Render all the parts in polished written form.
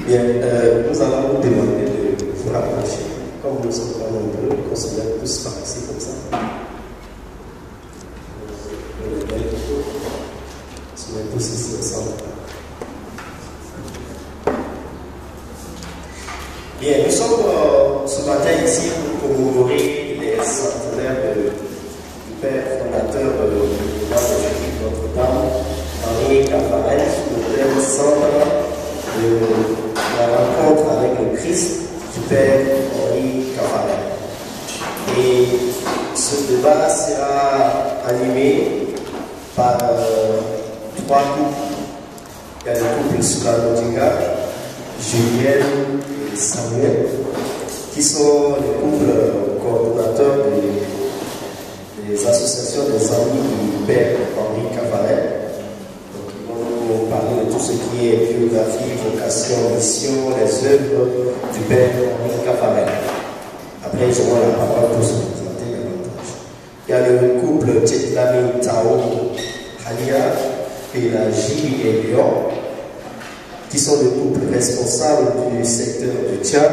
Bien, nous allons vous demander de vous rapprocher. Comme nous sommes pas nombreux, qu'on se mette tous par ici comme ça. On se met tous ici ensemble. Bien, nous sommes ce matin ici pour commémorer les centenaires du père fondateur de l'Union de Notre-Dame, Henri Caffarel, le père centre de la rencontre avec le Christ du Père Henri Cavaret. Et ce débat sera animé par trois couples. Il y a le couple Soula-Lodinga, Julienne et Samuel, qui sont les couples coordonnateurs des associations des amis du Père Henri Cavaret. Donc, ils vont nous parler de tout ce qui est biographie, vocation, mission, les œuvres du Père Henri Cavaret. Après, ils auront la parole pour se présenter davantage. Il y a le couple Tchetlami Tao Halia, Pélagie et Lyon, qui sont les couples responsables du secteur du Tchad.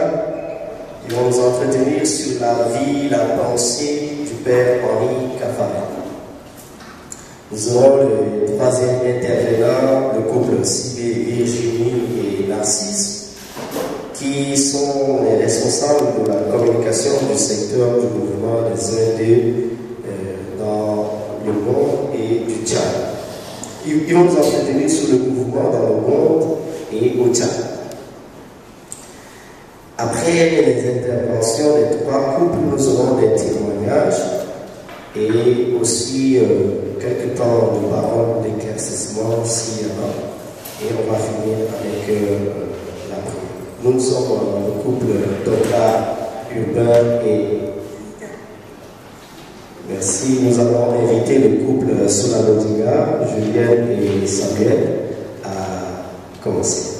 Ils vont nous entretenir sur la vie, la pensée du Père Henri Cavaret. Nous aurons le troisième intervenant, le couple Sibé, Virginie et Narcisse, qui sont les responsables de la communication du secteur du mouvement des Indes dans le monde et du Tchad. Ils vont nous entretenir sur le mouvement dans le monde et au Tchad. Après les interventions des trois couples, nous aurons des témoignages et aussi quelques temps de parole, d'éclaircissement s'il y en a. Et on va finir avec la prière. Nous sommes le couple Toka, Urbain et merci. Nous allons inviter le couple Soula-Lodinga, Julienne et Samuel à commencer.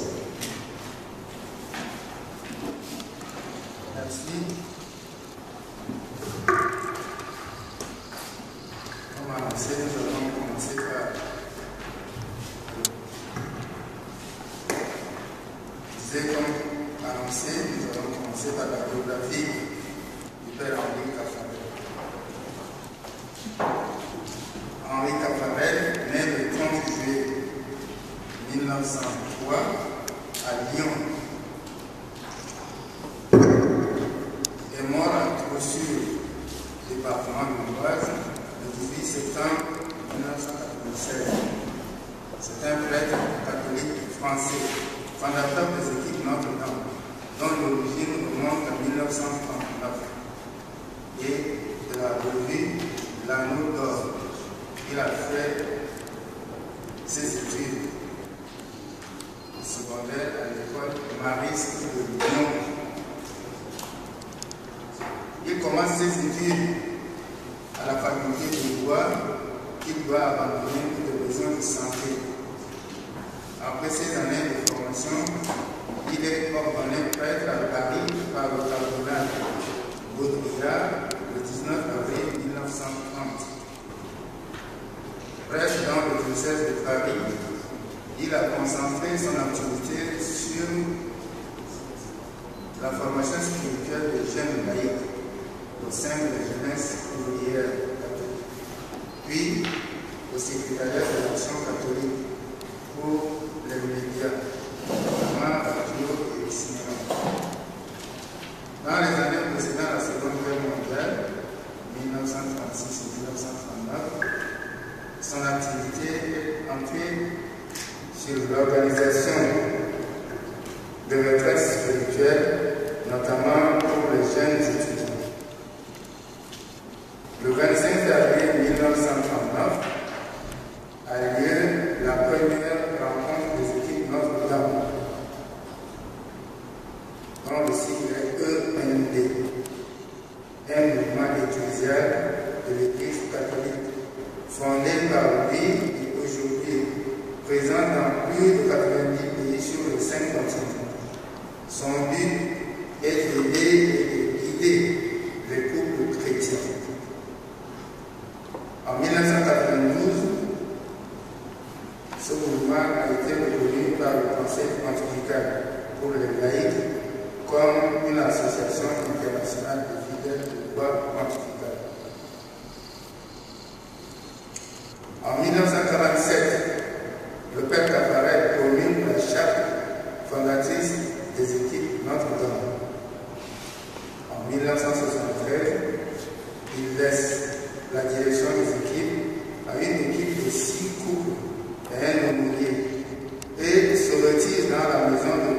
et se retire dans la maison de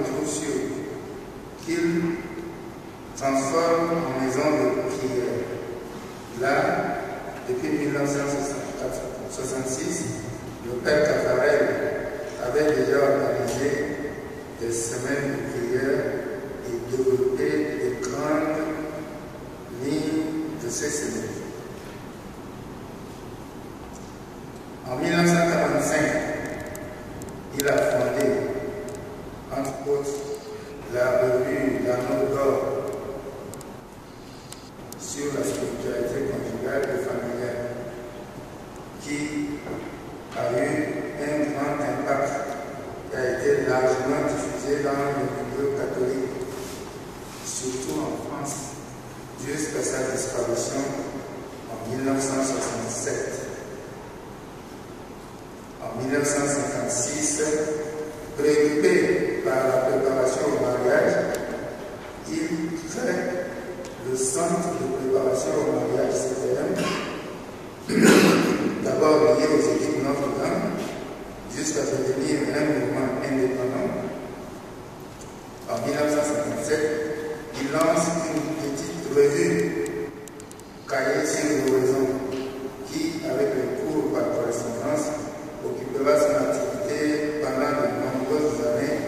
1966, le père Caffarel avait déjà organisé des semaines de prière et développé de grandes lignes de ces semaines. En 1945, il a fondé, entre autres, la revue L'Anneau d'Or sur la spiritualité conjugale et familiale, qui a eu un grand impact, qui a été largement diffusé dans le milieu catholique, surtout en France, jusqu'à sa disparition en 1967. En 1956, préoccupé par la préparation au mariage, il crée le centre de préparation au mariage CPM, d'abord lié aux équipes Notre-Dame, jusqu'à devenir un mouvement indépendant. En 1957, il lance une petite revue, Cahier sur l'horizon, qui, avec le cours par correspondance, occupera son activité pendant de nombreuses années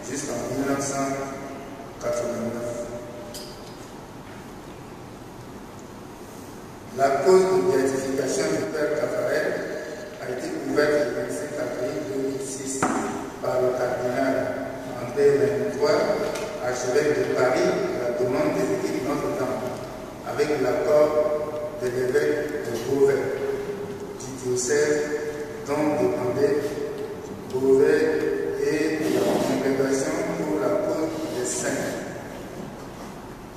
jusqu'en 1989. La cause de béatification du père Caffarel a été ouverte le 25 avril 2006 par le cardinal André Lenoir, archevêque de Paris, à la demande des équipes Notre-Dame, avec l'accord de l'évêque de Beauvais, du diocèse dont dépendait Beauvais et de la congrégation pour la cause des saints,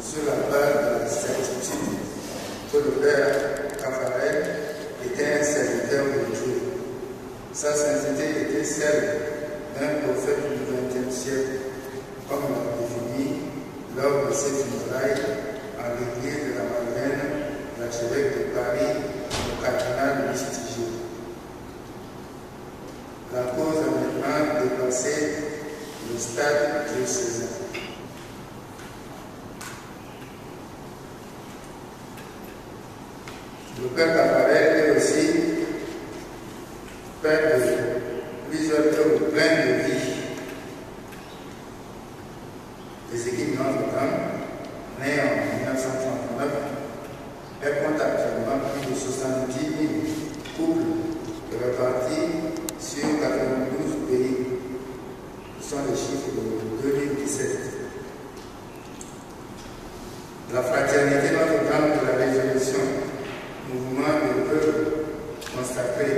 sur la base de la certitude que le père Caffarel était un serviteur de Dieu. Sa sainteté était celle d'un prophète du XXe siècle, comme l'a défini lors de ses funérailles en l'église de la Madeleine, l'archevêque de Paris, le cardinal Lustigier. La cause a maintenant dépassé le stade diocésain. Le père Caffarel est aussi père de plusieurs œuvres pleines de vie. Les équipes Notre-Dame, nées en 1939, elles comptent actuellement plus de 70 000 couples répartis sur 92 pays. Ce sont les chiffres de 2017. La fraternité Notre-Dame de la Résurrection, mouvement de peuple consacré,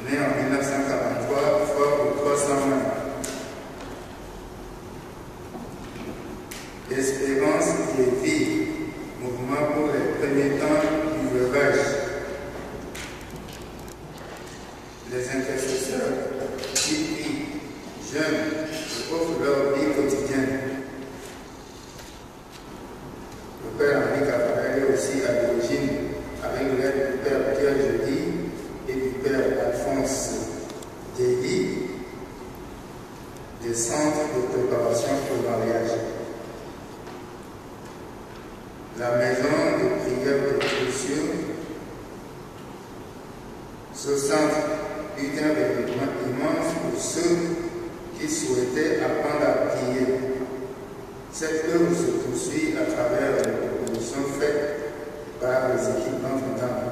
né en 1943, fort de 300 membres. Espérance et vie, mouvement pour les premiers temps du veuvage. Les intercesseurs qui prient, jeunes, offrent leur vie quotidienne. Le père Henri Caffarel est aussi à l'origine, avec l'aide du père Pierre Jeudi et du père Alphonse Déby, des centres de préparation pour le mariage. La maison de prière de Clôture, ce centre eut un développement immense pour ceux qui souhaitaient apprendre à prier. Cette œuvre se poursuit à travers les propositions faites par les équipes Notre-Dame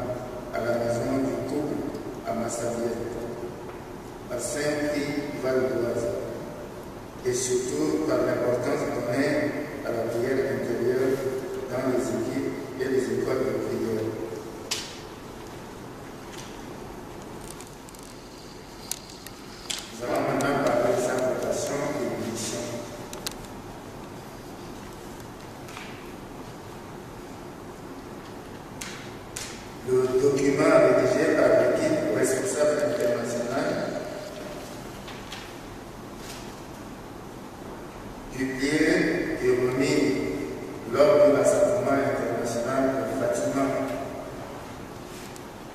à la maison du couple à Massavielle, à Saint-Prix, Val-d'Oise, et surtout par l'importance donnée à la prière intérieure dans les équipes et les écoles de prière. Nous allons maintenant parler de sa vocation et de mission. Le document rédigé par l'équipe responsable internationale, publié et remis lors du rassemblement international de Fatima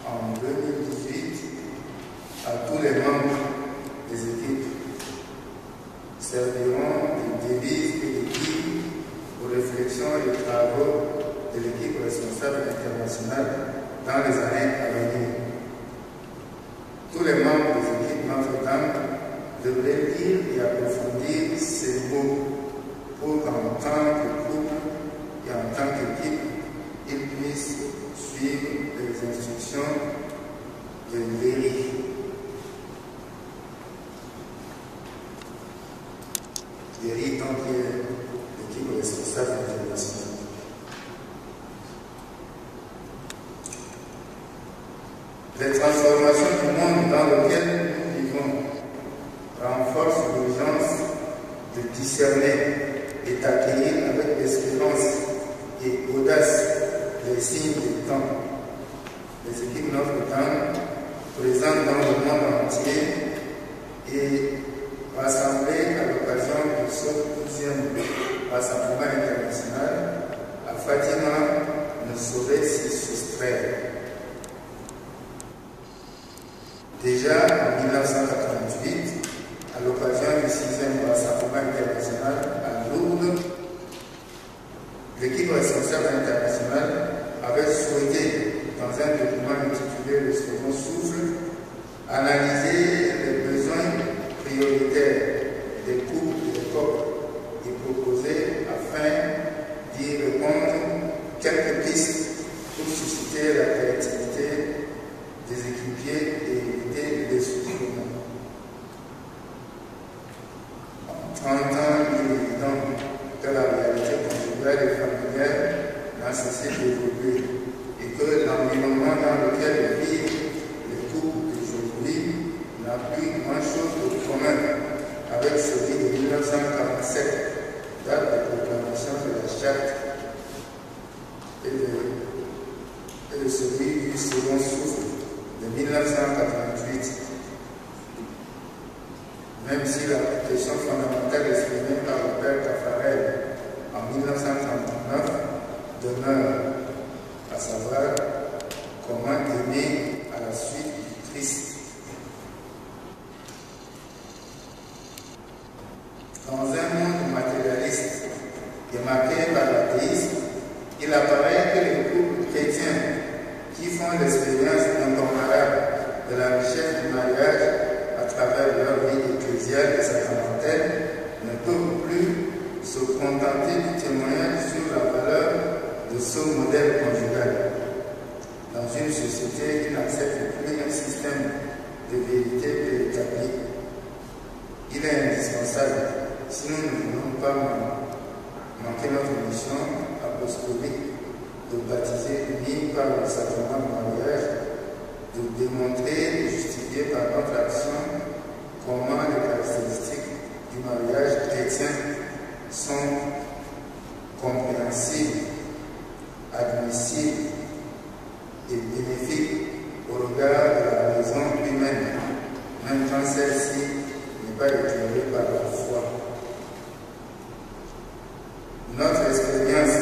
en 2018 à tous les membres des équipes, serviront de devise et de guide aux réflexions et travaux de l'équipe responsable internationale dans les années à venir. membres des équipes Notre-Dame devraient lire et approfondir ces mots pour qu'en tant que couple et en tant qu'équipe, ils puissent suivre les instructions de Léry. Léry, tant que l'équipe responsable internationale. Les transformations du monde dans lequel nous vivons renforcent l'urgence de discerner et d'accueillir avec espérance et audace les signes du temps. Les équipes Notre-Dame, présentes dans le monde entier et rassemblées à l'occasion de ce 12e Rassemblement international à Fatima, ne sauraient s'y soustraire. Déjà en 1988, à l'occasion du 6e Rassemblement international à Lourdes, l'équipe responsable internationale avait souhaité, dans un document intitulé Le second souffle, analyser les besoins prioritaires des couples de l'époque et proposer, afin d'y répondre, quelques pistes pour susciter la créativité des équipiers et éviter les soufflements. En 30 ans, il est évident que la réalité conjugale et familiale n'a cessé d'évoluer et que l'environnement dans lequel vivent les couples d'aujourd'hui n'a plus grand-chose de commun avec celui de 1947, date de proclamation de la Charte, et de celui du second souffle de 1988. Même si la question fondamentale exprimée par le père Taffarel en 1939 demeure, à savoir comment aimer à la suite du Christ. Dans un monde matérialiste et marqué par l'athéisme, il apparaît que les couples chrétiens qui font l'expérience incomparable de la richesse du mariage à travers leur vie ecclésiale et sacramentelle ne peuvent plus se contenter du témoignage sur la valeur de ce modèle conjugal. Dans une société qui n'accepte plus un système de vérité préétabli, il est indispensable, si nous ne voulons pas manquer notre mission apostolique de baptiser unis par le sacrement du mariage, de démontrer et justifier par notre action comment les caractéristiques du mariage chrétien sont compréhensibles, admissibles et bénéfiques au regard de la raison humaine, même quand celle-ci n'est pas éclairée par la foi. Notre expérience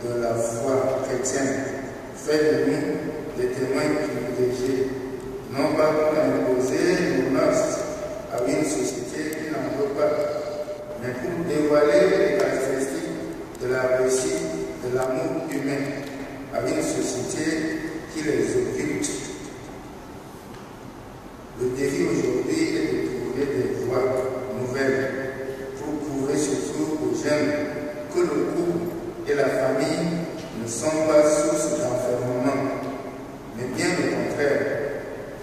de la foi chrétienne fait de nous des témoins privilégiés, non pas pour imposer nos mœurs à une société qui n'en veut pas, mais pour dévoiler les caractéristiques de la réussite, de l'amour humain à une société qui les occulte. Le défi aujourd'hui est de trouver des voies nouvelles pour prouver surtout aux jeunes que le couple et la famille ne sont pas source d'enfermement, mais bien au contraire,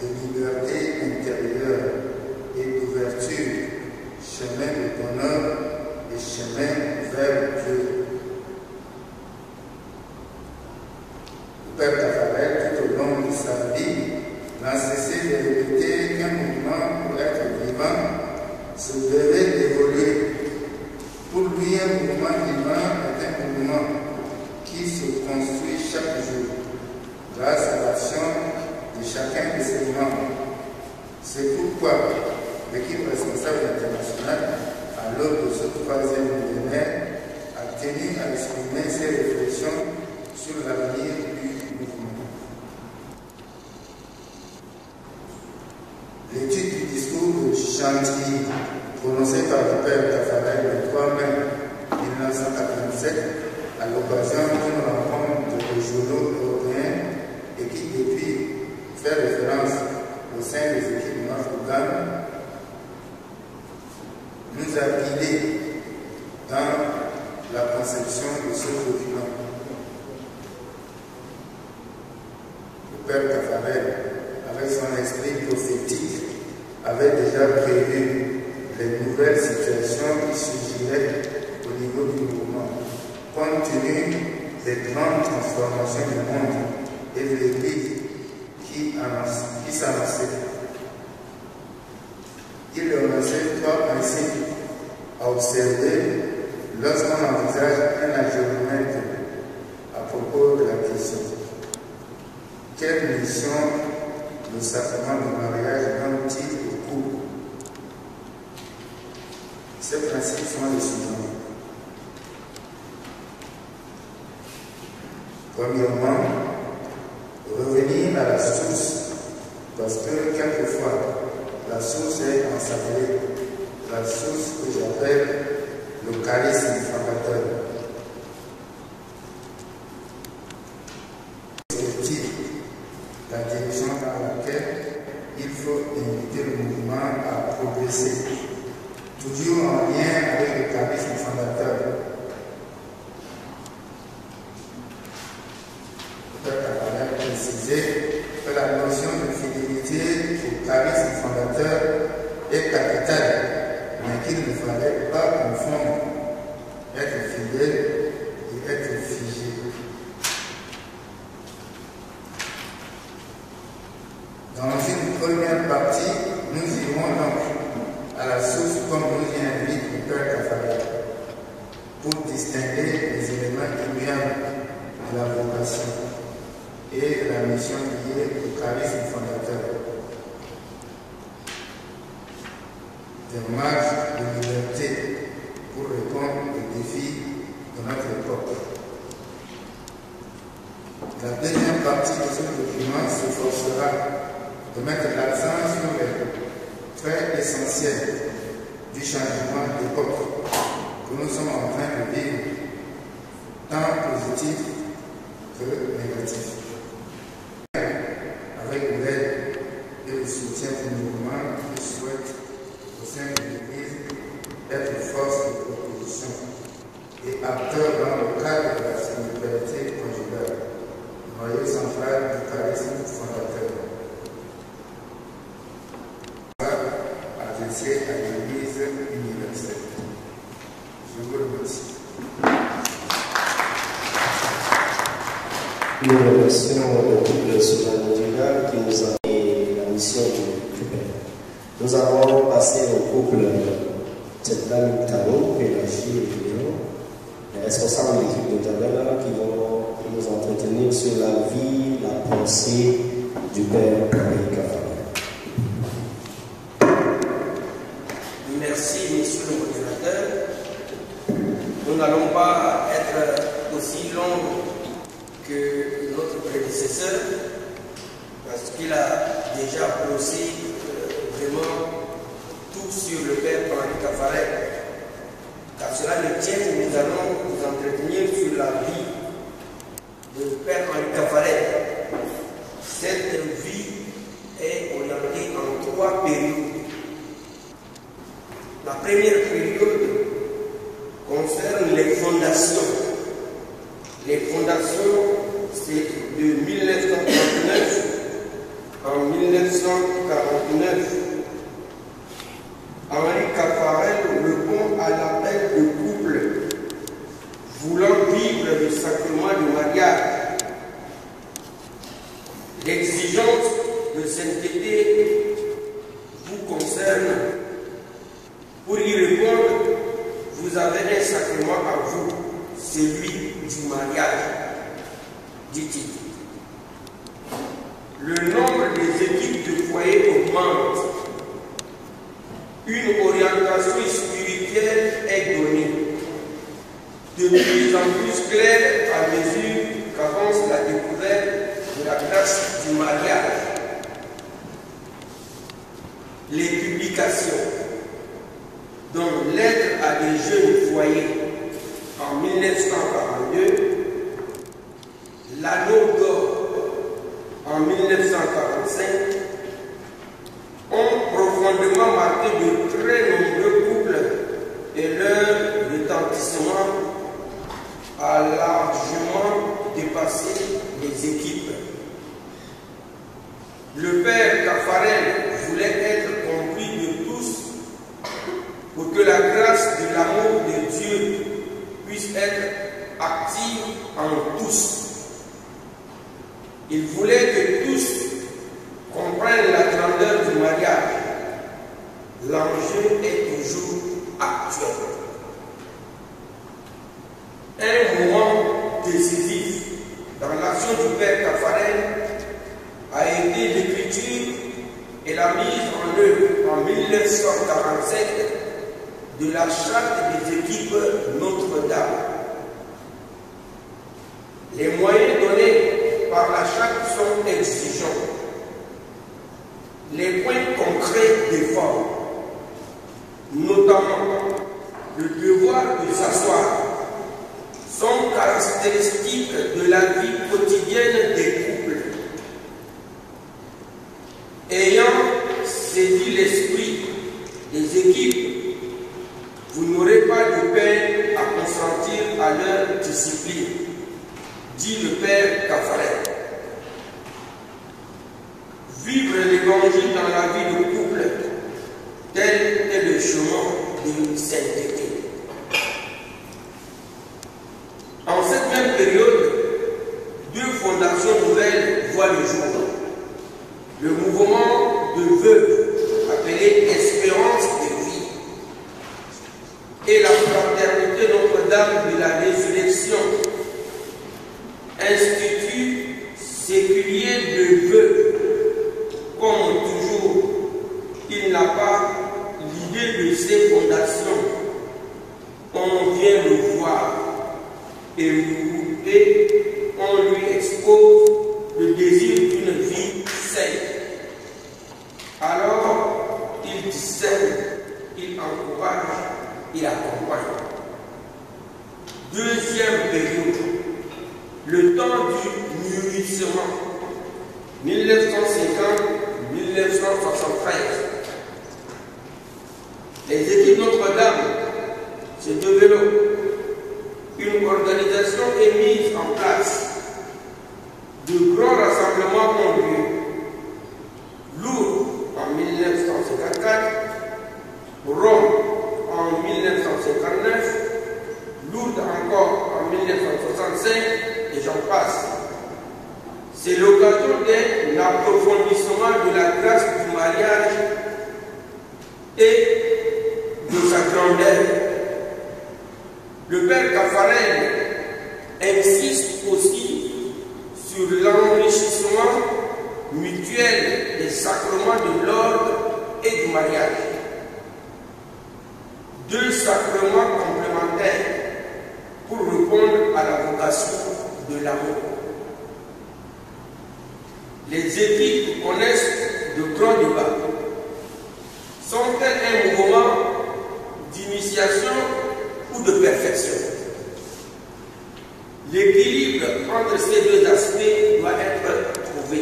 de liberté intérieure et d'ouverture, chemin de bonheur et chemin vers Dieu. Le Père Taffarel, tout au long de sa vie, n'a cessé de répéter qu'un mouvement, pour être vivant, se devait d'évoluer. Pour lui, un mouvement vivant est un mouvement qui se construit chaque jour, grâce à l'action de chacun de ses membres. C'est pourquoi l'équipe responsable internationale, à l'aube de ce 3e millénaire, a tenu à exprimer ses réflexions sur l'avenir du mouvement. L'étude du discours de Chantilly, prononcé par le Père Taffarel le 3 mai 1987, à l'occasion d'une rencontre de régionaux européens et qui depuis fait référence au sein des équipes de Notre-Dame, nous a guidés dans la conception de ce document. Le Père Caffarel, avec son esprit prophétique, avait déjà prévu les nouvelles situations qui surgiraient au niveau du mouvement, compte tenu des grandes transformations du monde et de l'Église qui s'annonçaient. Il annonçait trois principes à observer lorsqu'on envisage un adjournement à propos de la question. Quelle mission le sacrement du mariage donne-t-il au couple? Ces principes sont les suivants. Premièrement, revenir à la source, parce que quelquefois, la source est ensablée, la source que j'appelle le charisme fondateur. C'est la direction dans laquelle il faut inviter le mouvement à progresser, toujours en lien avec le charisme fondateur. Le Père Caffarel a précisé que la notion de fidélité au charisme fondateur est capitale, mais qu'il ne fallait pas confondre être fidèle et être figé. Dans une première partie, nous irons donc à la source comme nous y invite le Père Caffarel pour distinguer les éléments immuables de la vocation et de la mission liée au charisme fondateur. Des marges de liberté pour répondre aux défis de notre époque. La deuxième partie de ce document s'efforcera de mettre l'accent sur les traits essentiels du changement d'époque que nous sommes en train de vivre, tant positif que négatif. Avec l'aide et le soutien du mouvement, je souhaite au sein de l'Église être force de proposition et acteur dans le cadre de la spiritualité conjugale, noyau central du charisme fondateur. Adressé à l'Église universelle. Je vous remercie. Nous remercions le couple Soudan-Mondial qui nous a donné la mission du Père. Nous allons passer au couple Tchedlan Tano, Pélagie et Léon, les responsables de l'équipe de Tabella qui vont nous entretenir sur la vie, la pensée du Père Caffarel. Merci, monsieur le modérateur. Nous n'allons pas être aussi longs que notre prédécesseur, parce qu'il a déjà posé vraiment tout sur le Père Caffarel. Car cela ne tient que nous allons nous entretenir sur la vie de Père Caffarel. Cette vie est orientée en trois périodes. La première période concerne les fondations. Les fondations, c'est de 1939 en 1949. Henri Caffarel répond à l'appel de couple voulant vivre le sacrement du mariage. L'exigence de sainteté vous concerne. Pour y répondre, vous avez un sacrement à vous, celui du mariage, dit-il. Le nombre des équipes de foyer augmente. Une orientation spirituelle est donnée, de plus en plus claire à mesure qu'avance la découverte de la grâce du mariage. Les publications, dont lettre à des jeunes foyers en 1942, l'anneau d'or en 1945 apporté de très nombreux couples et leur retentissement a largement dépassé les équipes. Le père Caffarel voulait être compris de tous pour que la grâce de l'amour de Dieu puisse être active en tous. Il voulait que tous comprennent la grandeur du mariage. L'enjeu est toujours actuel. Un moment décisif dans l'action du père Caffarel a été l'écriture et la mise en œuvre en 1947 de la charte des équipes Notre-Dame. Les moyens donnés par la charte sont exigeants. Les points concrets d'effort, notamment le devoir de s'asseoir, sont caractéristiques de la vie quotidienne des couples. Ayant saisi l'esprit des équipes, vous n'aurez pas de peine à consentir à leur discipline, dit le père Caffarel. Vivre l'évangile dans la vie de couple, tel est le chemin de sainteté. En cette même période, deux fondations nouvelles voient le jour. Le mouvement de vœux, appelé Espérance de vie, et la fraternité Notre-Dame de la Résurrection, institut séculier de vœux. Comme toujours, il n'a pas l'idée de ses fondations. On vient le voir et on lui expose le désir d'une vie saine. Alors, il discerne, il encourage, il accompagne. Deuxième période, le temps du mûrissement, 1950-1973. Les équipes Notre-Dame se développent. Une organisation est mise en place. De grands rassemblements ont lieu. Lourdes en 1954, Rome en 1959, Lourdes encore en 1965, et j'en passe. C'est l'occasion d'un approfondissement de la grâce du mariage et de sa grandeur. Le père Caffarel insiste aussi sur l'enrichissement mutuel des sacrements de l'ordre et du mariage. Deux sacrements complémentaires pour répondre à la vocation de l'amour. Les équipes connaissent de grands débats. Sont-elles un mouvement d'initiation ou de perfection? L'équilibre entre ces deux aspects doit être trouvé.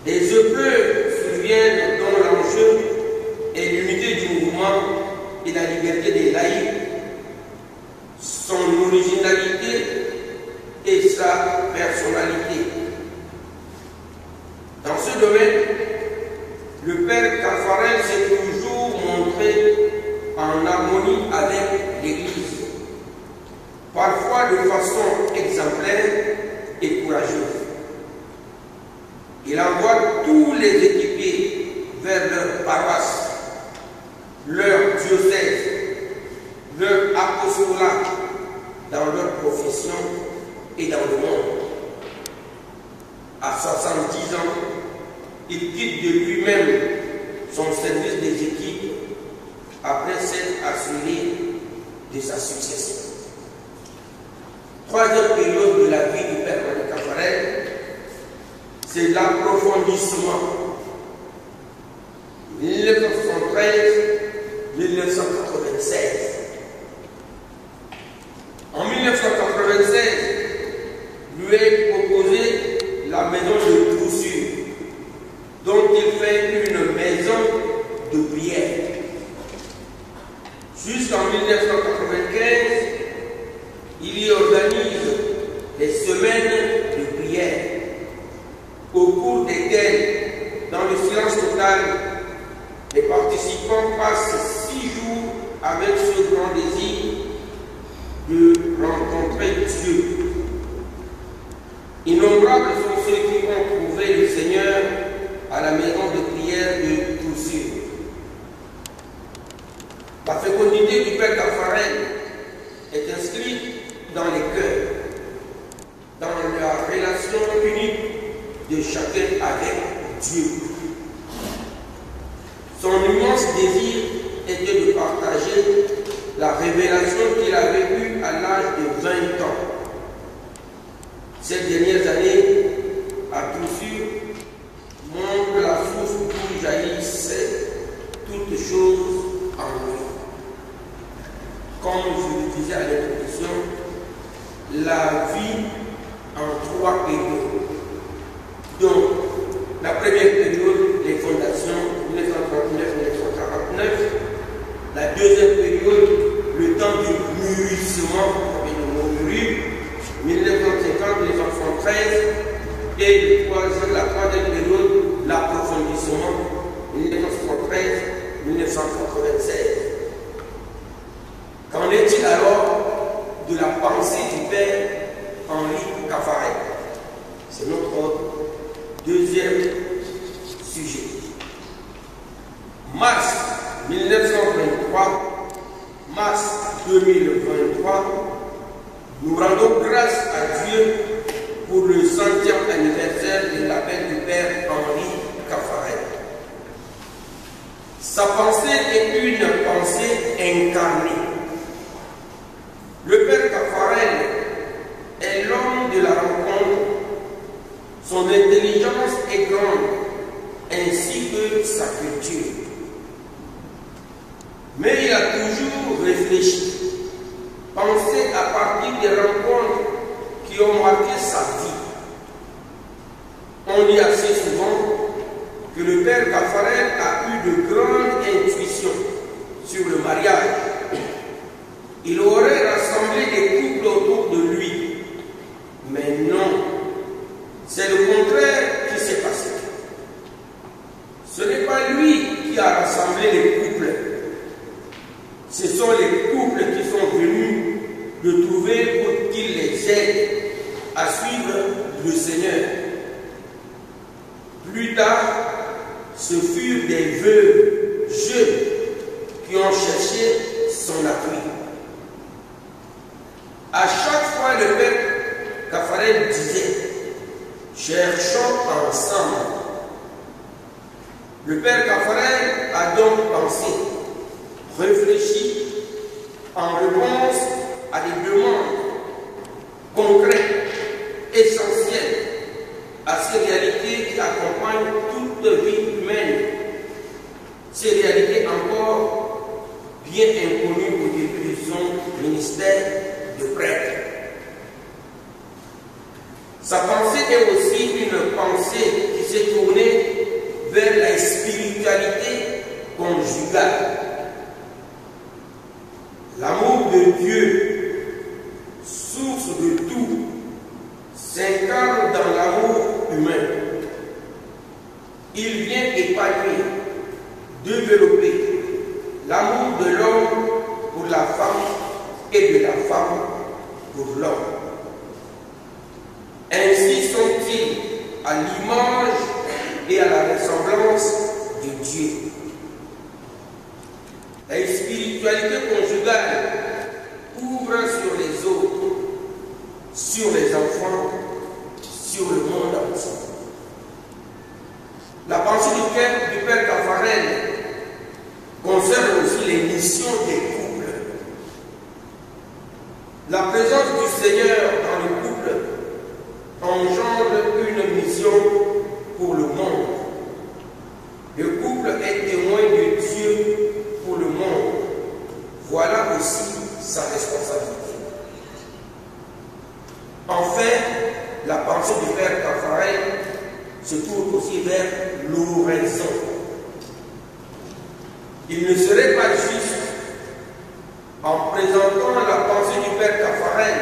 Des épreuves surviennent dont l'enjeu est l'unité du mouvement et la liberté des laïcs, son originalité et sa personnalité. Dans ce domaine, le père Caffarel s'est toujours montré en harmonie avec l'Église, parfois de façon exemplaire et courageuse. Il envoie tous les équipés vers leur paroisse, leur diocèse, leur apostolat, dans leur profession et dans le monde. À 70 ans, il quitte de lui-même son service des équipes après s'être assuré de sa succession. Troisième période de la vie du père Caffarel, c'est l'approfondissement. 1973-1996. En 1996, lui est proposé la maison de Troussure, dont il fait une maison Jusqu'en 1995, il y organise des semaines de prière, au cours desquelles, dans le silence total, les participants passent 6 jours avec ce grand désir de rencontrer Dieu. Innombrables sont ceux qui ont trouvé le Seigneur à la maison de prière de Toussure. La fécondité du Père Taffarel est inscrite dans les cœurs, dans la relation unique de chacun avec Dieu. Son immense désir était de partager la révélation qu'il avait eue à l'âge de 20 ans. Ces dernières années, à Toussure, montre la source d'où jaillissait toutes choses en lui. Comme je le disais à l'introduction, la vie en 3 périodes. Donc, la première période, les fondations, 1939-1949. La deuxième période, le temps du mûrissement, le mûrir, 1950-1973. Et la troisième période, l'approfondissement, 1973-1996. Qu'en est-il alors de la pensée du Père Henri Taffarel? C'est notre deuxième sujet. Mars 1923, mars 2023, nous rendons grâce à Dieu pour le 100e anniversaire de l'appel du Père Henri Taffarel. Sa pensée est une pensée incarnée. Le Père Taffarel est l'homme de la rencontre. Son intelligence est grande, ainsi que sa culture. Mais il a toujours réfléchi, pensé à partir des rencontres qui ont marqué sa vie. On dit assez souvent que le Père Taffarel a eu de grandes intuitions sur le mariage. Il aurait rassemblé des couples autour de lui. Mais non, c'est le contraire qui s'est passé. Ce n'est pas lui qui a rassemblé les couples. Ce sont les couples qui sont venus le trouver pour qu'il les aide à suivre le Seigneur. Plus tard, ce furent des veuves jeunes qui ont cherché son appui. À chaque fois, le Père Taffarel disait: cherchons ensemble. Le Père Taffarel a donc pensé, réfléchi en réponse à des demandes concrètes, essentielles à ces réalités qui accompagnent toute vie humaine. Ces réalités encore bien inconnues au début de son ministère de prêtre. Sa pensée est aussi une pensée qui s'est tournée vers la spiritualité conjugale. L'amour de Dieu, source de tout, s'incarne dans l'amour humain. Il vient épanouir, développer l'amour de l'homme pour la femme et de la femme pour l'homme. Ainsi sont-ils à l'image et à la ressemblance de Dieu. La spiritualité conjugale ouvre sur les autres, sur les enfants, sur le monde entier. La pensée du Père Taffarel concerne aussi les missions des couples. La présence du Seigneur dans le couple engendre une mission pour le monde. Le couple est témoin de Dieu pour le monde. Voilà aussi sa responsabilité. Enfin, la pensée du Père Taffarel se tourne aussi vers l'oraison. Il ne serait pas juste en présentant la pensée du Père Caffarel,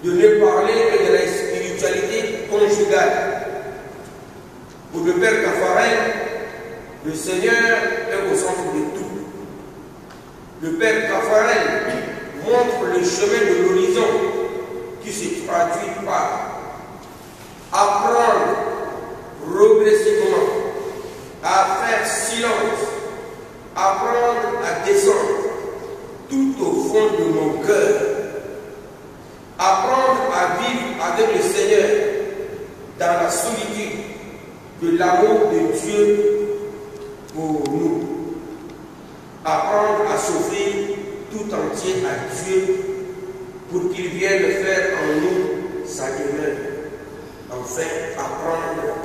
de ne parler que de la spiritualité conjugale. Pour le Père Caffarel, le Seigneur est au centre de tout. Le Père Caffarel montre le chemin de l'horizon qui se traduit par apprendre progressivement à faire silence, apprendre à descendre tout au fond de mon cœur, apprendre à vivre avec le Seigneur dans la solitude de l'amour de Dieu pour nous, apprendre à s'offrir tout entier à Dieu pour qu'il vienne faire en nous sa demeure, enfin apprendre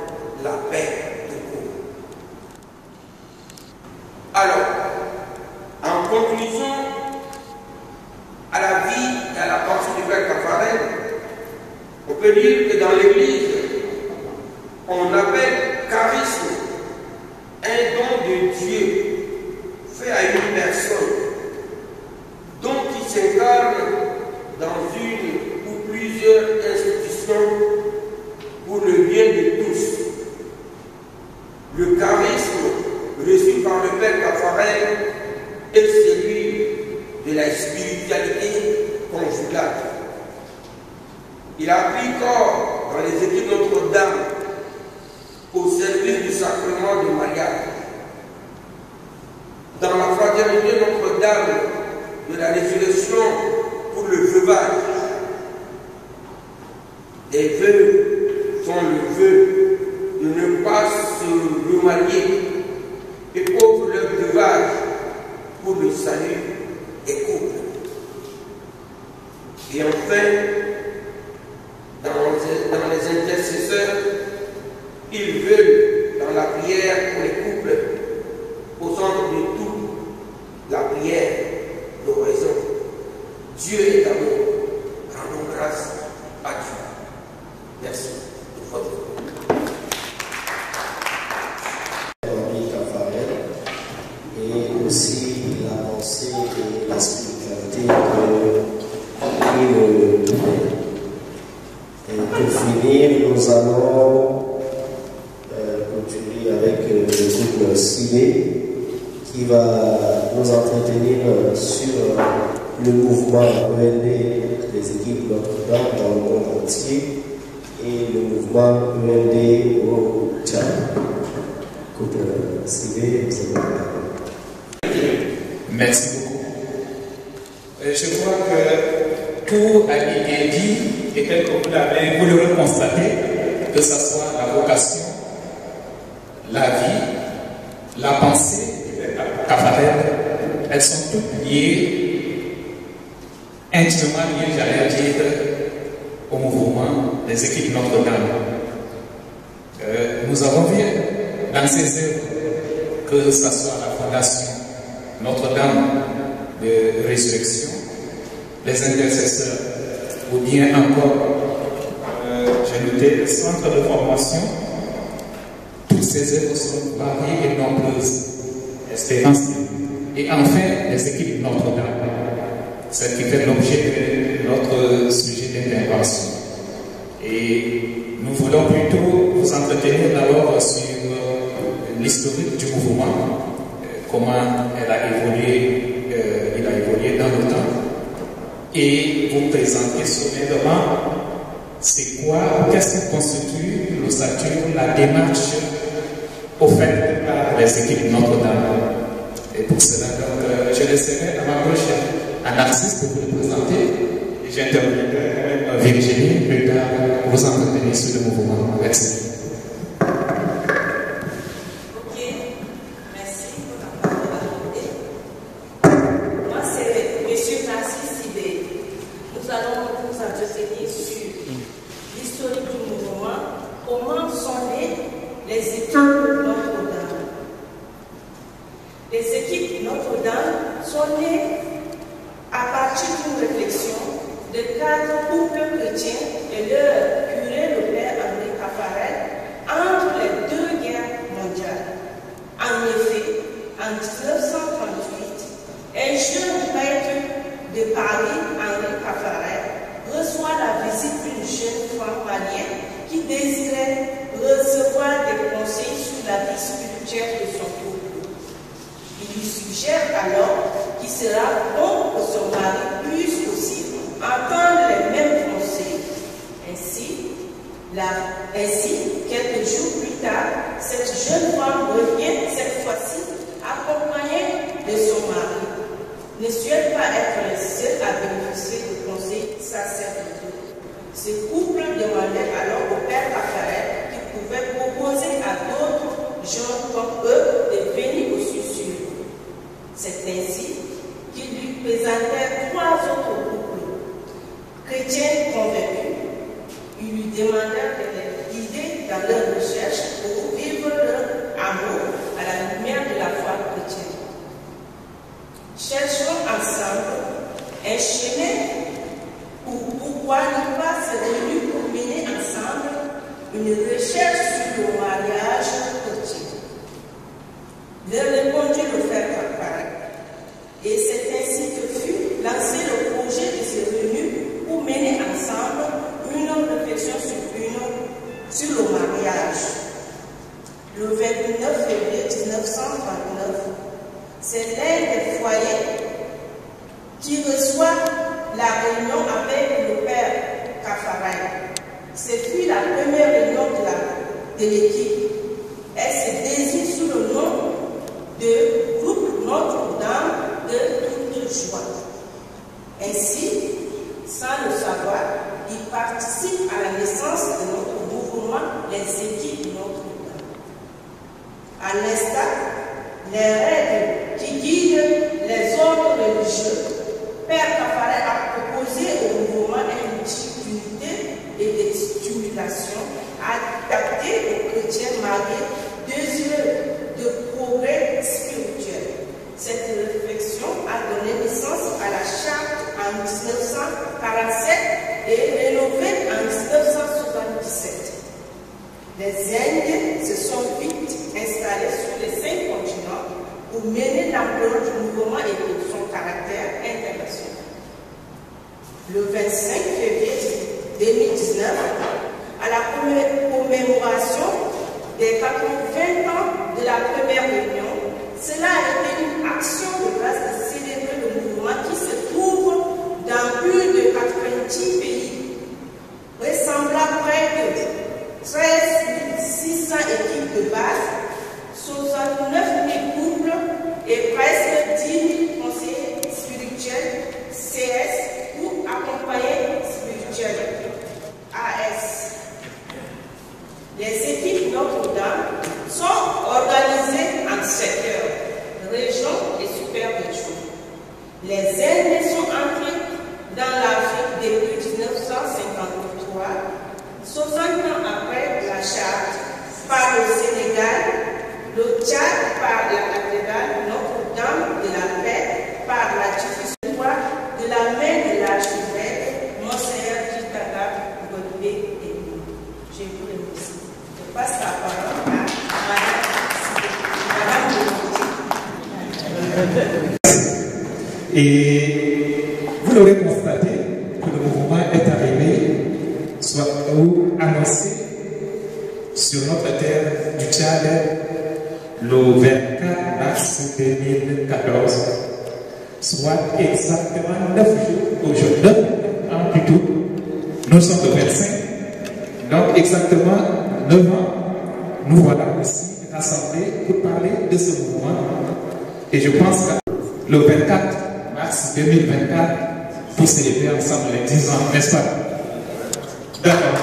la paix de Dieu. Alors, en conclusion à la vie et à la pensée du Père Caffarel, on peut dire que dans l'Église, on appelle charisme un don de Dieu fait à une personne dont il s'incarne dans une ou plusieurs institutions pour le bien de tous. Le charisme reçu par le Père Caffarel est celui de la spiritualité conjugale. Il a pris corps dans les équipes Notre-Dame au service du sacrement de mariage. Dans la fraternité Notre-Dame de la résurrection pour le veuvage. Les vœux sont le vœu de ne pas se remarier et offrent leur veuvage pour le salut des couples. Et enfin, dans les intercesseurs, ils veulent dans la prière pour les couples, au centre de tout, la prière d'oraison. Dieu est amour. Rendons grâce à Dieu. Merci de votre écoute. Et aussi la pensée et la spiritualité et pour finir, nous allons continuer avec le groupe Cibé qui va nous entretenir sur le mouvement END des équipes Notre-Dame dans le monde entier et le mouvement END au Tchad. Groupe Cibé, vous avez la parole. Merci beaucoup. Je crois que tout a été dit et tel que vous l'aurez constaté, que ce soit la vocation, la vie, la pensée, la Caffarel, elles sont toutes liées, intimement liées, j'allais dire, au mouvement des équipes Notre-Dame. Nous avons vu dans ces œuvres, que ce soit la fondation Notre-Dame de Résurrection, les intercesseurs, ou bien encore, j'ai noté le centre de formation, toutes ces œuvres sont variées et nombreuses. Espérance. Et enfin, les équipes Notre-Dame, celle qui fait l'objet de notre sujet d'intervention. Et nous voulons plutôt vous entretenir d'abord sur l'historique du mouvement, comment il a évolué dans le temps, et vous présenter sommairement c'est quoi, qu'est-ce qui constitue l'ossature, la démarche offerte par les équipes Notre-Dame. Et pour cela, donc, je laisserai à ma gauche un artiste pour vous le présenter, et j'interviendrai Virginie plus tard pour vous entretenir sur le mouvement. Merci. En 1938, un jeune prêtre Paris, Henri Caffaret, reçoit la visite d'une jeune femme malienne qui désirait recevoir des conseils sur la vie spirituelle de son couple. Il lui suggère alors qu'il sera bon que son mari puisse aussi entendre les mêmes conseils. Ainsi, quelques jours plus tard, cette jeune femme revient cette fois-ci accompagnée de son mari. Ne souhaite pas être le seul à bénéficier de conseils sacerdotaux. Ce couple demandait alors au père Caffaret qu'il pouvait proposer à d'autres gens comme eux de venir aussi suivre. C'est ainsi qu'il lui présentait 3 autres couples chrétiens convaincus. Il lui demandait de les guider dans leur recherche pour vivre leur amour à la lumière de la foi chrétienne. Cherchons ensemble un chemin pourquoi ne pas se réunir pour mener ensemble une recherche sur le mariage chrétien. Leur répondit le frère Caffaret. Et c'est ainsi que fut lancé le projet de se réunir pour mener ensemble une réflexion sur le mariage. Le 29 février 1939, c'est l'un des foyers qui reçoit la réunion avec le père Caffaret. Ce fut la première réunion de l'équipe. Elle se désigne sous le nom de groupe Notre-Dame de toute joie. Ainsi, sans le savoir, il participe à la naissance de notre mouvement, les équipes de Notre-Dame. À l'instar, les règles qui guident les ordres religieux, Père Caffaret a proposé au mouvement un outil d'unité et de stimulation adapté aux chrétiens mariés désireux de progrès spirituel. Cette réflexion a donné naissance à la charte en 1947 et rénovée en 1977. Les Indiens se sont vite installés sur les 5 continents pour mener l'ampleur du mouvement et de son caractère international. Le 25 février 2019, à la commémoration des 80 ans de la première réunion, cela a été une action de grâce de célébrer le mouvement qui se trouve dans plus de 90 pays, ressemblant près de 13 600 équipes de base, 69 000 couples et presque 10 000 conseillers spirituels CS ou accompagnés spirituels AS. Les équipes Notre-Dame sont organisées en secteurs, régions et super-régions. Les Indiens sont entrés dans l'Afrique depuis 1953, 60 ans après la charte, par le Sénégal, le Tchad par la cathédrale Notre-Dame de la Paix, par la diffusion de la main de l'archevêque Monseigneur Kitaka Godbé et nous. Je vous remercie. Je passe la parole à Madame. Et vous l'aurez constaté que le mouvement est arrivé, soit ou annoncé sur notre terre du Tchad le 24 mars 2014, soit exactement 9 jours aujourd'hui, plutôt, nous sommes le 25, donc exactement 9 ans, nous voilà aussi rassemblés pour parler de ce mouvement. Et je pense que le 24 mars 2024, pour célébrer ensemble les 10 ans, n'est-ce pas? D'accord.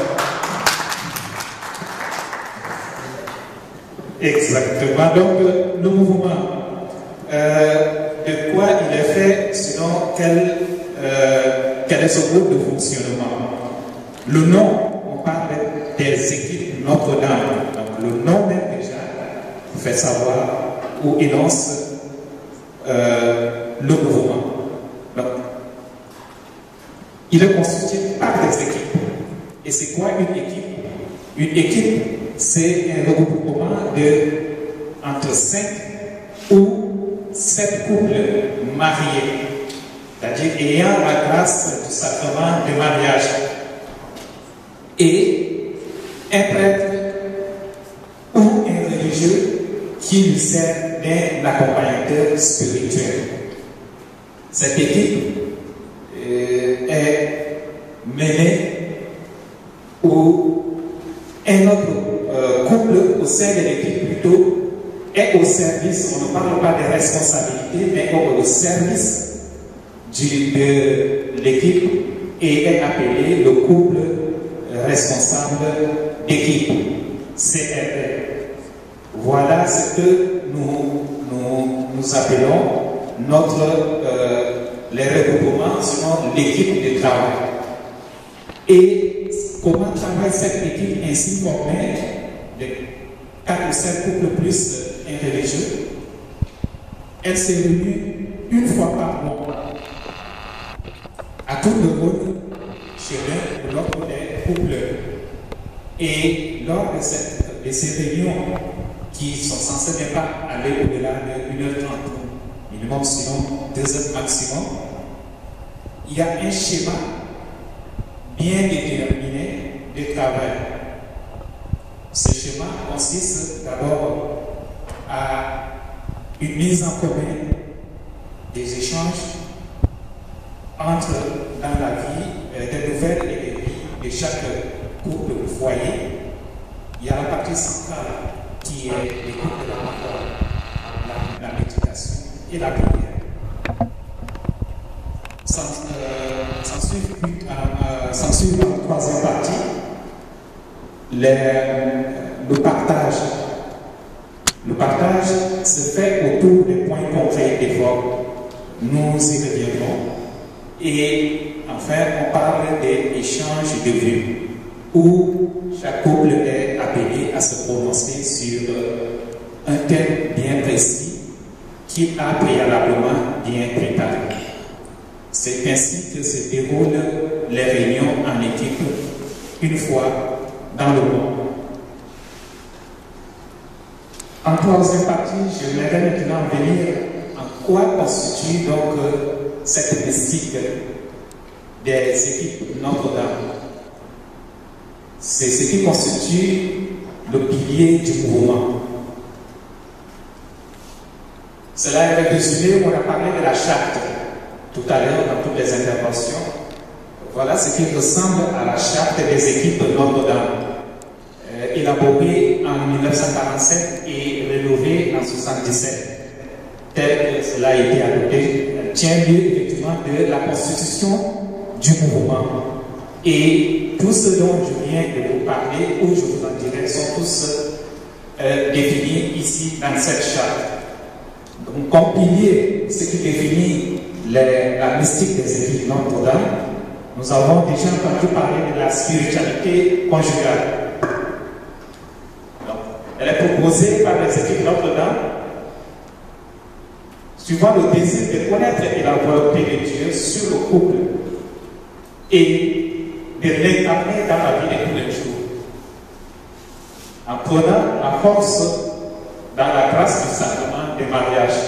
Exactement. Donc, le mouvement, de quoi il est fait, sinon quel est ce groupe de fonctionnement? Le nom, on parle des équipes Notre-Dame. Donc, le nom même déjà fait savoir ou énonce le mouvement. Donc, il est constitué par des équipes. Et c'est quoi une équipe? Une équipe, c'est un regroupement de entre 5 ou 7 couples mariés. c'est-à-dire ayant la grâce du sacrement du mariage, et un prêtre ou un religieux qui lui sert d'un accompagnateur spirituel. Cette équipe est menée ou un autre couple au sein de l'équipe plutôt est au service, on ne parle pas de responsabilité, mais au service de l'équipe et est appelé le couple responsable d'équipe, CRE. Voilà ce que nous appelons les regroupements selon l'équipe de travail. Et comment travaille cette équipe ainsi formée de 4 ou 5 couples plus un religieux? Elle s'est réunie une fois par mois à tout le monde chez l'un ou l'autre des couples. Et lors de ces réunions qui sont censées ne pas aller au-delà de 1h30 minimum, sinon 2h maximum, il y a un schéma bien déterminé de travail. Ce schéma consiste d'abord à une mise en commun des échanges dans la vie, des nouvelles et des vies de chaque couple ou foyer. Il y a la partie centrale qui est l'écoute de la parole, la méditation et la prière. S'ensuit dans la troisième partie le partage. Le partage se fait autour des points concrets d'effort. Nous y reviendrons. Et enfin, on parle des échanges de vues où chaque couple est appelé à se prononcer sur un thème bien précis qu'il a préalablement bien préparé. C'est ainsi que se déroulent les réunions en équipe une fois dans le mois. En troisième partie, je voudrais maintenant venir en quoi constitue donc cette mystique des équipes Notre-Dame. C'est ce qui constitue le pilier du mouvement. Cela est résumé, on a parlé de la charte tout à l'heure dans toutes les interventions. Voilà ce qui ressemble à la charte des équipes Notre-Dame, élaborée en 1947 et rénovée en 1977. Tel que cela a été adopté, tient lieu effectivement de la constitution du mouvement. Et tout ce dont je viens de vous parler, ou je vous en dirai, sont tous définis ici dans cette charte. Donc, comme pilier, ce qui définit la mystique des équipes Notre-Dame, nous avons déjà entendu parler de la spiritualité conjugale. Donc, elle est proposée par les équipes Notre-Dame suivant le désir de connaître la volonté de Dieu sur le couple et de l'incarner dans la vie de tous les jours, en prenant la force dans la grâce du sacrement du mariage.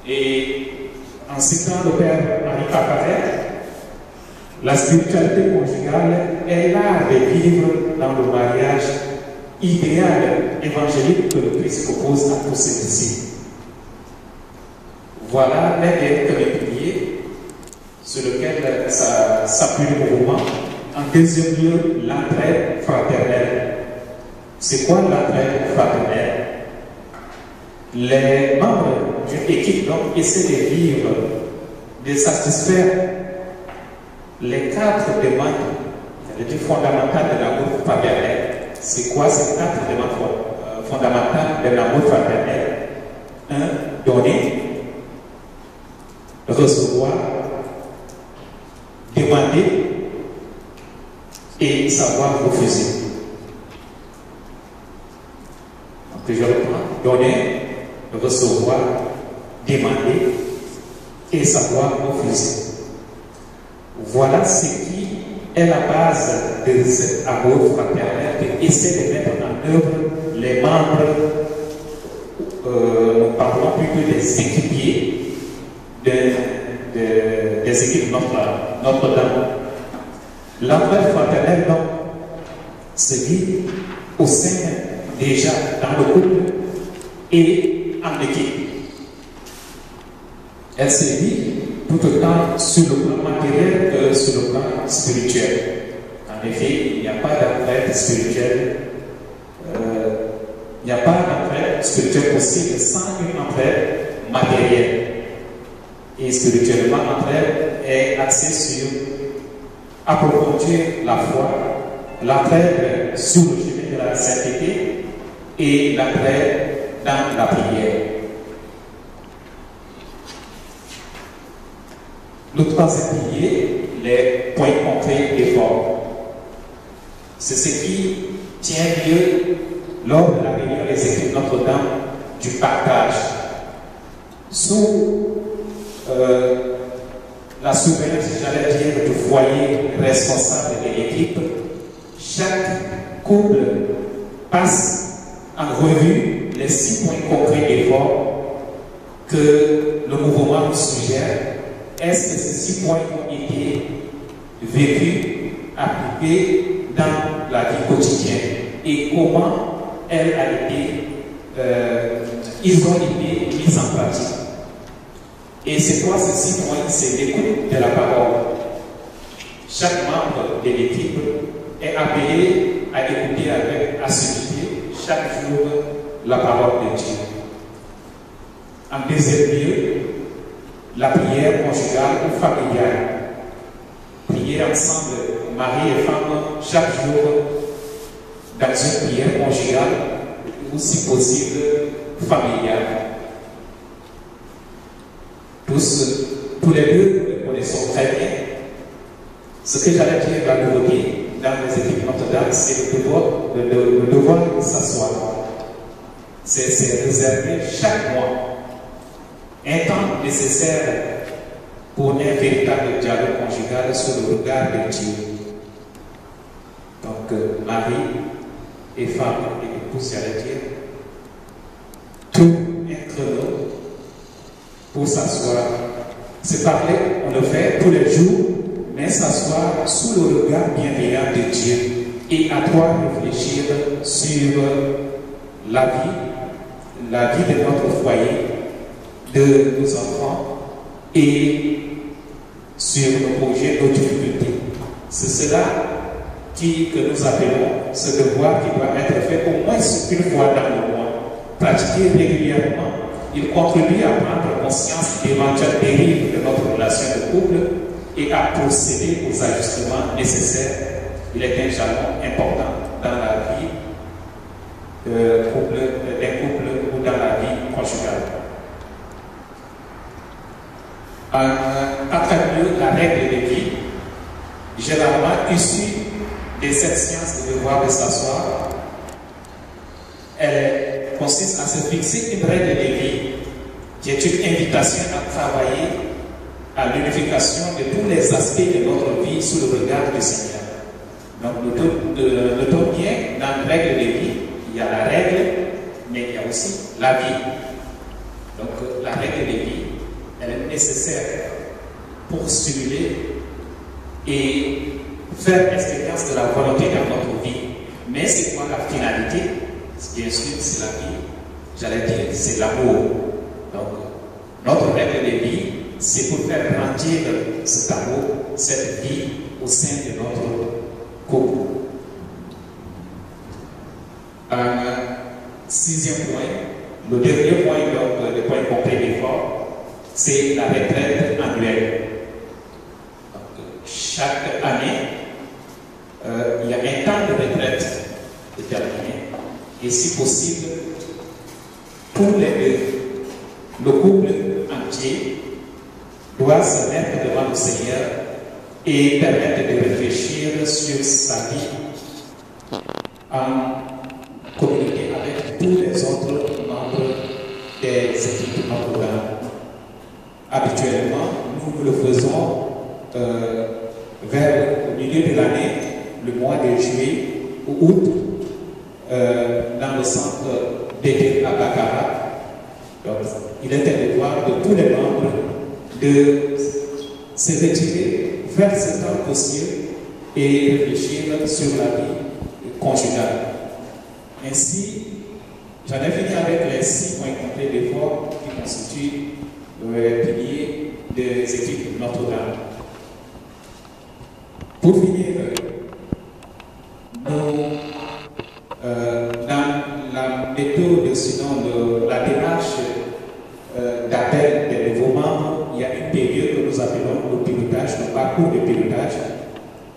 Et en citant le père Henri Paparet, la spiritualité conjugale est l'art de vivre dans le mariage idéal évangélique que le Christ propose à tous ses disciples. Voilà l'un des piliers sur lequel s'appuie le mouvement. En deuxième lieu, l'entraide fraternelle. C'est quoi l'entraide fraternelle? Les membres d'une équipe donc essaient de vivre, de satisfaire les 4 demandes, c'est-à-dire fondamentales de l'amour fraternel. C'est quoi ces 4 demandes fondamentales de l'amour fraternel? 1. Donner, recevoir, demander et savoir refuser. Donc je reprends: donner, recevoir, demander et savoir refuser. Voilà ce qui est la base de cet amour fraternel que essaie de mettre en œuvre les membres, nous parlons plutôt des équipiers de Notre-Dame. L'entraide fraternelle, donc, se vit au sein, déjà, dans le couple et en équipe. Elle se vit tout autant sur le plan matériel que sur le plan spirituel. En effet, il n'y a pas d'entraide spirituelle. Il n'y a pas d'entraide spirituelle possible sans une entraide matérielle. Et spirituellement, l'entraide est axée sur approfondir la foi, l'entraide sur le chemin de la sainteté et l'entraide dans la prière. Le troisième pilier, les points concrets et forts. C'est ce qui tient lieu lors de la réunion des équipes Notre-Dame du partage. Sous la surveillance, j'allais dire, du foyer responsable de l'équipe, chaque couple passe en revue les 6 points concrets et forts que le mouvement nous suggère. Est-ce que ces 6 points ont été vécus, appliqués dans la vie quotidienne et comment ils ont été mis en pratique? Et c'est quoi ces 6 points? C'est l'écoute de la parole. Chaque membre de l'équipe est appelé à écouter avec assiduité chaque jour la parole de Dieu. En deuxième lieu, la prière conjugale ou familiale. Prier ensemble, mari et femme, chaque jour dans une prière conjugale ou si possible familiale. Tous les deux, nous connaissons très bien. Ce que j'allais dire, la nouveauté dans les équipes Notre-Dame, c'est le devoir de s'asseoir. C'est réservé chaque mois un temps nécessaire pour un véritable dialogue conjugal sur le regard de Dieu. Donc, mari et femme et épouse, j'allais dire, tout un créneau pour s'asseoir. C'est parler, on le fait tous les jours, mais s'asseoir sous le regard bienveillant de Dieu et à toi réfléchir sur la vie de notre foyer, de nos enfants et sur nos projets, nos difficultés. C'est cela que nous appelons ce devoir qui doit être fait au moins une fois dans le mois. Pratiquer régulièrement, il contribue à prendre conscience d'éventuelles dérives de notre relation de couple et à procéder aux ajustements nécessaires. Il est un jalon important dans la vie d'un couple ou dans la vie conjugale. En lieu, la règle de vie, généralement issue de cette science de devoir de s'asseoir, elle consiste à se fixer une règle de vie qui est une invitation à travailler à l'unification de tous les aspects de notre vie sous le regard du Seigneur. Donc, notons bien, dans la règle de vie, il y a la règle, mais il y a aussi la vie. Donc, la règle de vie, elle est nécessaire pour stimuler et faire expérience de la volonté dans notre vie. Mais c'est quoi la finalité? Bien sûr, c'est la vie. J'allais dire, c'est l'amour. Donc, notre règle de vie, c'est pour faire grandir cet amour, cette vie au sein de notre couple. Sixième point, le dernier point, donc, le point complet d'effort, c'est la retraite annuelle. Donc, chaque année, il y a un temps de retraite déterminé. Et si possible, tous les deux, le couple entier doit se mettre devant le Seigneur et permettre de réfléchir sur sa vie en communiquer avec tous les autres membres des équipes Notre-Dame. Habituellement, nous le faisons vers le milieu de l'année, le mois de juillet ou août, dans le centre d'été à Bakara. Donc, il est un devoir de tous les membres de se retirer faire ce temps possible et réfléchir sur la vie conjugale. Ainsi, j'en ai fini avec les 6 points complets d'effort qui constituent le pilier des études Notre-Dame. Pour finir, dans la méthode, sinon la démarche d'appel des nouveaux membres, il y a une période que nous appelons le pilotage, le parcours de pilotage,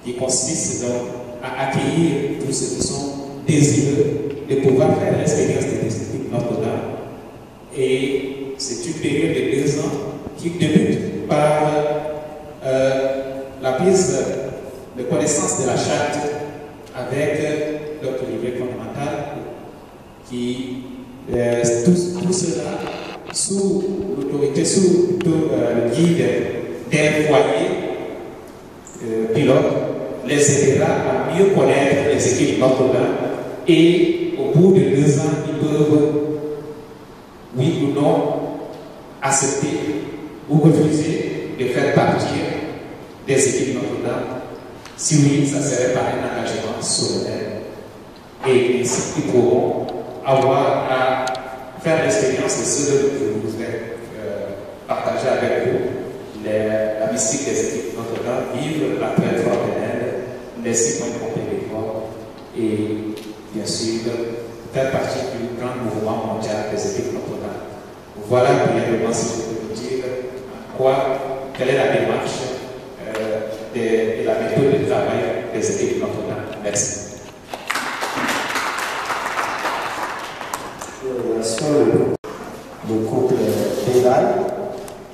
qui consiste donc à accueillir tous ceux qui sont désireux de pouvoir faire l'expérience de l'Institut Notre-Dame. Et c'est une période de 2 ans qui débute par la prise de connaissance de la charte avec notre livret fondamental qui tout cela sous l'autorité, sous le guide d'un foyer pilote les aidera à mieux connaître les équipes Notre-Dame et au bout de 2 ans ils peuvent oui ou non accepter ou refuser de faire partie des équipes Notre-Dame. Si oui, ça serait par un engagement solennel. Et ainsi, ils pourront avoir à faire l'expérience de ce que je vous ai partagé avec vous, la mystique des équipes Notre-Dame, vivre la traite fraternelle, les 6 points complets d'effort et bien sûr faire partie du grand mouvement mondial des équipes Notre-Dame. Voilà brièvement si je peux vous dire quelle est la démarche et la méthode de travail des équipes Notre-Dame. Merci. Le couple Béral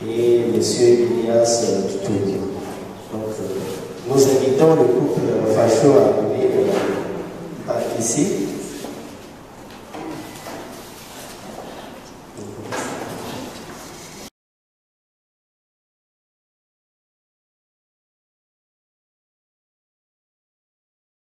et M. Elias Tutoudi. Donc, nous invitons le couple Facho à venir ici.